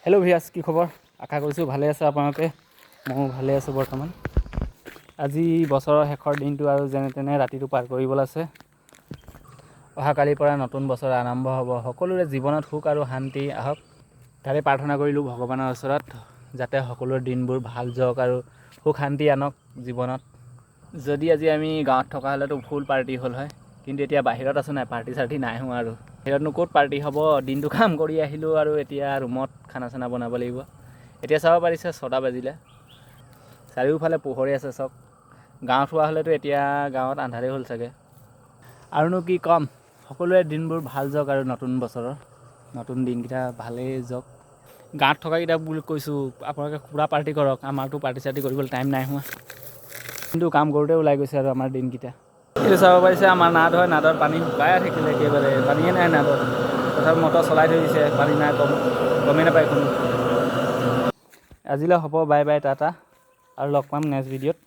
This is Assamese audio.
হেল্ল' ভিয়াছ, কি খবৰ? আশা কৰিছোঁ ভালে আছে আপোনালোকে। ময়ো ভালে আছোঁ বৰ্তমান। আজি বছৰৰ শেষৰ দিনটো আৰু যেনে তেনে ৰাতিটো পাৰ কৰিবলৈ আছে। অহাকালিৰ পৰা নতুন বছৰ আৰম্ভ হ'ব। সকলোৰে জীৱনত সুখ আৰু শান্তি আহক, তাৰে প্ৰাৰ্থনা কৰিলোঁ ভগৱানৰ ওচৰত, যাতে সকলোৰে দিনবোৰ ভাল যাওক আৰু সুখ শান্তি আনক জীৱনত। যদি আজি আমি গাঁৱত থকা হ'লেতো ফুল পাৰ্টি হ'ল হয়, কিন্তু এতিয়া বাহিৰত আছোঁ নাই, পাৰ্টি চাৰ্টি নাই হোৱা আৰু। বাহিৰতনো ক'ত পাৰ্টি হ'ব, দিনটো কাম কৰি আহিলোঁ আৰু এতিয়া ৰুমত খানা চানা বনাব লাগিব। এতিয়া চাব পাৰিছে 6টা বাজিলে, চাৰিওফালে পোহৰে আছে চব। গাঁৱত হোৱা হ'লেতো এতিয়া গাঁৱত আন্ধাৰেই হ'ল চাগে। আৰুনো কি ক'ম, সকলোৰে দিনবোৰ ভাল যাওক আৰু নতুন বছৰৰ নতুন দিনকেইটা ভালেই যাওক। গাঁৱত থকাকেইটা বুলি কৈছোঁ, আপোনালোকে পূৰা পাৰ্টি কৰক, আমাৰতো পাৰ্টি চাৰ্টি কৰিবলৈ টাইম নাই হোৱা। কিন্তু কাম কৰোঁতে ওলাই গৈছে আৰু আমাৰ দিনকেইটা। এইটো চাব পাৰিছে আমাৰ নাদ হয়, নাদত পানী শুকায়ে থাকিলে একেবাৰে, পানীয়ে নাই নাদত। তথাপি মটৰ চলাই থৈ দিছে, পানী নাই, গমেই নাপায় কোনো। আজিলৈ হ'ব, বাই বাই, টাটা, আৰু লগ পাম নেক্সট ভিডিঅ'ত।